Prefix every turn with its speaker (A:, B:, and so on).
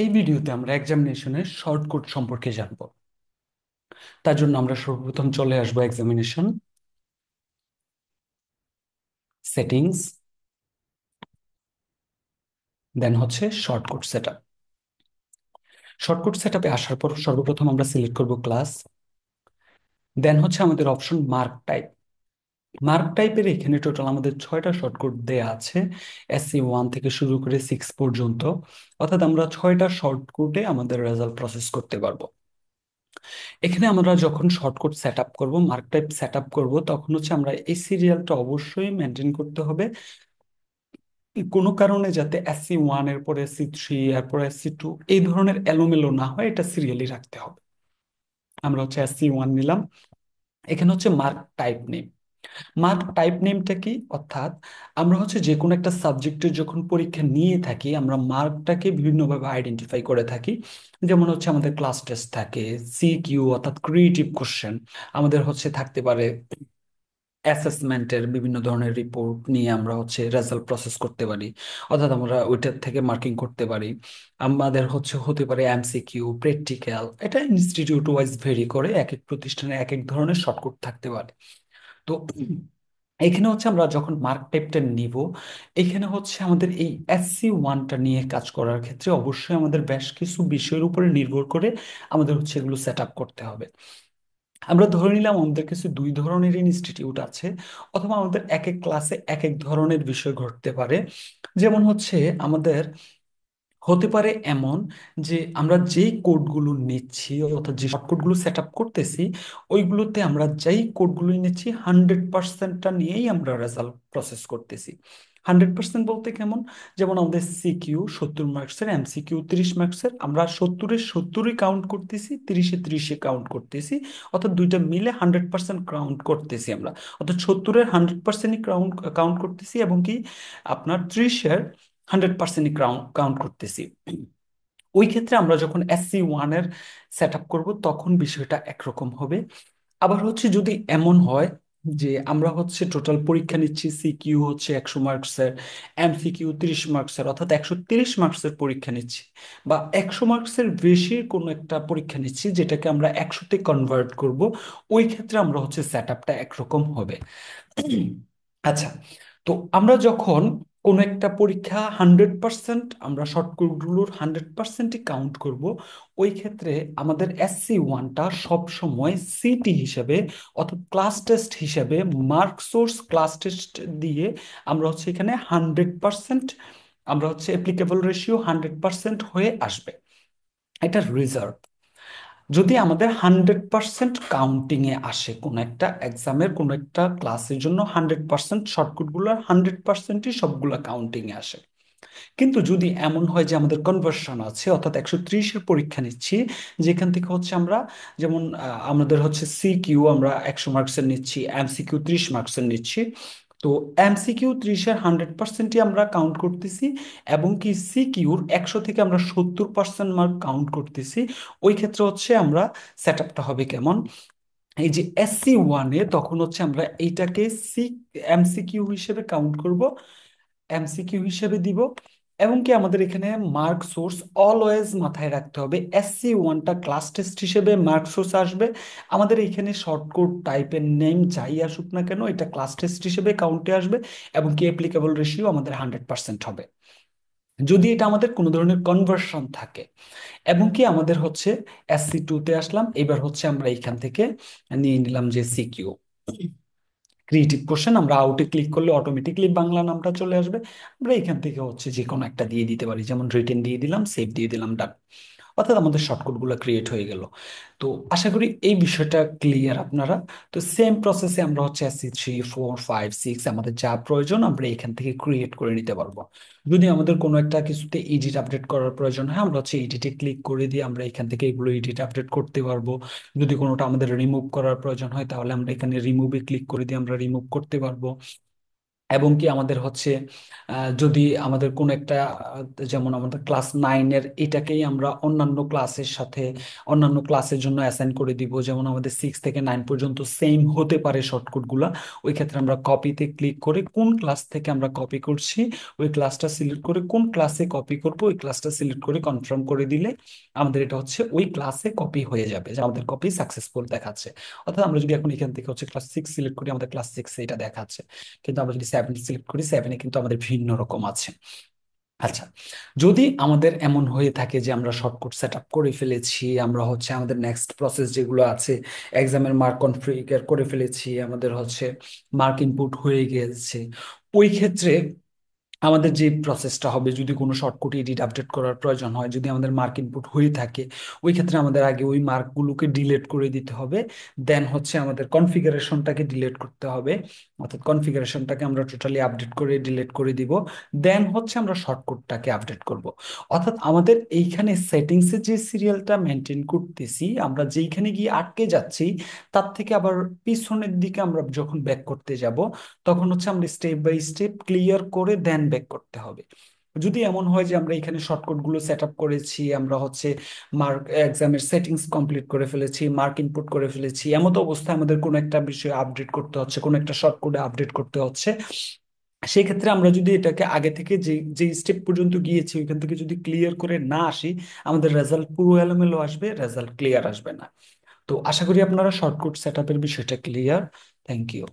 A: এই ভিডিওতে আমরা এক্সামিনেশনের শর্টকাট সম্পর্কে জানব। তার জন্য আমরা সর্বপ্রথম চলে আসবো এক্সামিনেশন সেটিংস, দেন হচ্ছে শর্টকাট সেটআপ। শর্টকাট সেটআপে আসার পর সর্বপ্রথম আমরা সিলেক্ট করব ক্লাস, দেন হচ্ছে আমাদের অপশন মার্ক টাইপ। মার্ক টাইপের এখানে টোটাল আমাদের 6টা শর্টকাট দেয়া আছে, SC1 থেকে শুরু করে 6 পর্যন্ত। অর্থাৎ আমরা 6টা শর্টকাটে আমাদের রেজাল্ট প্রসেস করতে পারবো। এখানে আমরা যখন শর্টকাট সেট আপ করবো, মার্ক টাইপ সেট আপ করবো, তখন হচ্ছে আমরা এই সিরিয়ালটা অবশ্যই মেনটেন করতে হবে। কোনো কারণে যাতে SC1 এর পরে SC3 এরপর SC2 এই ধরনের এলোমেলো না হয়, এটা সিরিয়ালি রাখতে হবে। আমরা হচ্ছে SC1 নিলাম। এখানে হচ্ছে mark type name. Mark type নেমটা কি? অর্থাৎ আমরা হচ্ছে যে কোনো একটা সাবজেক্টের যখন পরীক্ষা নিয়ে থাকি, আমরা মার্কটাকে বিভিন্নভাবে আইডেন্টিফাই করে থাকি। যেমন হচ্ছে আমাদের ক্লাস টেস্ট থাকে, CQ অর্থাৎ ক্রিয়েটিভ কোশ্চেন, আমাদের হচ্ছে থাকতে পারে অ্যাসেসমেন্টের বিভিন্ন ধরনের রিপোর্ট নিয়ে আমরা হচ্ছে রেজাল্ট প্রসেস করতে পারি, অর্থাৎ আমরা ওইটার থেকে মার্কিং করতে পারি। আমাদের হচ্ছে হতে পারে MCQ, প্র্যাকটিক্যাল, এটা ইনস্টিটিউট ওয়াইজ ভেরি করে, এক এক প্রতিষ্ঠানে এক এক ধরনের শর্টকাট থাকতে পারে। তো এখানে হচ্ছে আমরা যখন মার্ক টাইপটা নিব, এখানে হচ্ছে আমাদের এই SC1টা নিয়ে কাজ করার ক্ষেত্রে অবশ্যই আমাদের বেশ কিছু বিষয়ের উপরে নির্ভর করে আমাদের হচ্ছে এগুলো সেট আপ করতে হবে। আমরা ধরে নিলাম আমাদের কাছে দুই ধরনের ইনস্টিটিউট আছে, অথবা আমাদের এক এক ক্লাসে এক এক ধরনের বিষয় ঘটতে পারে। যেমন হচ্ছে আমাদের হতে পারে এমন যে আমরা যেই কোডগুলো নিচ্ছি, অর্থাৎ যে কোডগুলো সেট আপ করতেছি, ওইগুলোতে আমরা যেই কোডগুলো নিচ্ছি 100%টা নিয়েই আমরা রেজাল্ট প্রসেস করতেছি। 100% বলতে কেমন? যেমন আমাদের CQ 70 মার্কসের, MCQ 30 মার্কসের, আমরা 70-এ 70ই কাউন্ট করতেছি, 30-এ 30 কাউন্ট করতেছি। অর্থাৎ দুইটা মিলে 100% কাউন্ট করতেছি আমরা। অর্থাৎ 70-এর 100%ই কাউন্ট কাউন্ট করতেছি, এবং কি আপনার 30-এর 100%ই কাউন্ট করতেছি। ওই ক্ষেত্রে আমরা যখন SC1 এর সেট আপ করবো, তখন বিষয়টা একরকম হবে। আবার হচ্ছে যদি এমন হয় যে আমরা হচ্ছে টোটাল পরীক্ষা নিচ্ছি, CQ হচ্ছে 100 মার্কসের, MCQ 30 মার্কসের, অর্থাৎ 130 মার্কসের পরীক্ষা নিচ্ছি, বা 100 মার্কসের বেশি কোনো একটা পরীক্ষা নিচ্ছি যেটাকে আমরা 100-তে কনভার্ট করব, ওই ক্ষেত্রে আমরা হচ্ছে সেট আপটা একরকম হবে। আচ্ছা, তো আমরা যখন কোন একটা পরীক্ষা 100%, আমরা শর্টকাটগুলোর 100%ই কাউন্ট করব, ওই ক্ষেত্রে আমাদের SC1টা সব সময় CT হিসেবে, অর্থাৎ ক্লাস টেস্ট হিসেবে, মার্ক সোর্স ক্লাস টেস্ট দিয়ে আমরা হচ্ছে এখানে 100%, আমরা হচ্ছে অ্যাপ্লিকেবল রেশিও 100% হয়ে আসবে। এটা রিজার্ভ। যদি আমাদের 100% কাউন্টিং এ আসে, কোন একটা এক্সামের কোন একটা ক্লাসের জন্য 100% শর্টকাট গুলো 100%ই সবগুলা কাউন্টিং এ আসে। কিন্তু যদি এমন হয় যে আমাদের কনভার্সন আছে, অর্থাৎ 130-এর পরীক্ষা নিচ্ছি, যেখান থেকে হচ্ছে আমরা, যেমন আমাদের হচ্ছে CQ আমরা 100 মার্কসের নিচ্ছি, MCQ 30 মার্কসের নিচ্ছি। তো MCQ 30-এর 100%ই আমরা কাউন্ট করতেছি, এবং কি CQর 100 থেকে আমরা 70% মার্ক কাউন্ট করতেছি। ওই ক্ষেত্রে হচ্ছে আমরা সেট আপটা হবে কেমন? এই যে SC1-এ তখন হচ্ছে আমরা এইটাকে MCQ হিসেবে কাউন্ট করব, MCQ হিসেবে দিব। এবং কি আমাদের এখানে মার্ক সোর্স অলওয়েজ মাথায় রাখতে হবে, SC1টা ক্লাস টেস্ট হিসেবে মার্ক সোর্স আসবে। আমাদের এখানে শর্টকাট টাইপের নেম যাই আসুক না কেন, এটা ক্লাস টেস্ট হিসেবে কাউন্টে আসবে, এবং কি অ্যাপ্লিকেবল রেশিও আমাদের 100% হবে যদি এটা আমাদের কোনো ধরনের কনভার্সন থাকে। এবং কি আমাদের হচ্ছে SC2-তে আসলাম, এবার হচ্ছে আমরা এখান থেকে নিয়ে নিলাম যে CQ ক্রিয়েটিভ কোশ্চেন, আমরা আউটে ক্লিক করলে অটোমেটিকলি বাংলা নামটা চলে আসবে। আমরা এখান থেকে হচ্ছে যে কোনো একটা দিয়ে দিতে পারি, যেমন রিটেন দিয়ে দিলাম, সেভ দিয়ে দিলাম, ডান। অর্থাৎ আমাদের শর্টকাট গুলো ক্রিয়েট হয়ে গেল। তো আশা করি এই বিষয়টা ক্লিয়ার আপনারা। তো সেম প্রসেসে আমরা হচ্ছে SC3, 4, 5, 6 আমাদের যা প্রয়োজন আমরা এখান থেকে ক্রিয়েট করে নিতে পারবো। যদি আমাদের কোনো একটা কিছুতে এডিট আপডেট করার প্রয়োজন হয়, আমরা হচ্ছে এডিটে ক্লিক করে দিয়ে আমরা এখান থেকে এগুলো এডিট আপডেট করতে পারবো। যদি কোনোটা আমাদের রিমুভ করার প্রয়োজন হয়, তাহলে আমরা এখানে রিমুভে ক্লিক করে দিয়ে আমরা রিমুভ করতে পারবো। এবং কি আমাদের হচ্ছে যদি আমাদের কোন একটা যেমন আমাদের ক্লাস 9-এর এটাকেই আমরা অন্যান্য ক্লাসের সাথে অন্যান্য ক্লাসের জন্য অ্যাসাইন করে দিব, যেমন আমাদের 6 থেকে 9 পর্যন্ত সেম হতে পারে শর্টকাট গুলা। ওই ক্ষেত্রে আমরা কপিতে ক্লিক করে কোন ক্লাস থেকে আমরা কপি করছি ওই ক্লাসটা সিলেক্ট করে কোন ক্লাসে কপি করব ওই ক্লাসটা সিলেক্ট করে কনফার্ম করে দিলে আমাদের এটা হচ্ছে ওই ক্লাসে কপি হয়ে যাবে, যে আমাদের কপি সাকসেসফুল দেখাচ্ছে। অর্থাৎ আমরা যদি এখন এখান থেকে হচ্ছে ক্লাস 6 সিলেক্ট করি, আমাদের ক্লাস 6 এটা দেখাচ্ছে। কিন্তু আমরা যদি 7 সিলেক্ট করি, 7-এ কিন্তু আমাদের ভিন্ন রকম আছে। আচ্ছা, যদি আমাদের এমন হয়ে থাকে যে আমরা শর্টকাট সেট আপ করে ফেলেছি, আমরা হচ্ছে আমাদের নেক্সট প্রসেস যেগুলো আছে, এক্সামের মার্ক কনফিগার করে ফেলেছি, আমাদের হচ্ছে মার্ক ইনপুট হয়ে গেছে, ওই ক্ষেত্রে আমাদের যে প্রসেসটা হবে, যদি কোনো শর্টকাট এডিট আপডেট করার প্রয়োজন হয়, যদি আমাদের মার্ক ইনপুট হয়ে থাকে, ওই ক্ষেত্রে আমাদের আগে ওই মার্কগুলোকে ডিলিট করে দিতে হবে। দেন হচ্ছে আমাদের কনফিগারেশনটাকে ডিলিট করতে হবে, অর্থাৎ কনফিগারেশনটাকে আমরা টোটালি আপডেট করে ডিলিট করে দিব। দেন হচ্ছে আমরা শর্টকাটটাকে আপডেট করব। অর্থাৎ আমাদের এইখানে সেটিংসে যে সিরিয়ালটা মেনটেন করতেছি, আমরা যেইখানে গিয়ে আটকে যাচ্ছি তার থেকে আবার পিছনের দিকে আমরা যখন ব্যাক করতে যাব, তখন হচ্ছে আমরা স্টেপ বাই স্টেপ ক্লিয়ার করে দেন ব্যাক করতে হবে। যদি এমন হয় যে আমরা এখানে শর্টকাট গুলো সেট আপ করেছি, আমরা হচ্ছে মার্ক এক্সামের সেটিংস কমপ্লিট করে ফেলেছি, মার্ক ইনপুট করে ফেলেছি, এমতো অবস্থায় আমাদের কোনো একটা বিষয় আপডেট করতে হচ্ছে, কোনো একটা শর্টকাটে আপডেট করতে হচ্ছে, সেই ক্ষেত্রে আমরা যদি এটাকে আগে থেকে যে যে স্টেপ পর্যন্ত গিয়েছি ওইখান থেকে যদি ক্লিয়ার করে না আসি, আমাদের রেজাল্ট পুরো এলোমেলো আসবে, রেজাল্ট ক্লিয়ার আসবে না। তো আশা করি আপনারা শর্টকাট সেট আপের বিষয়টা ক্লিয়ার। Thank you.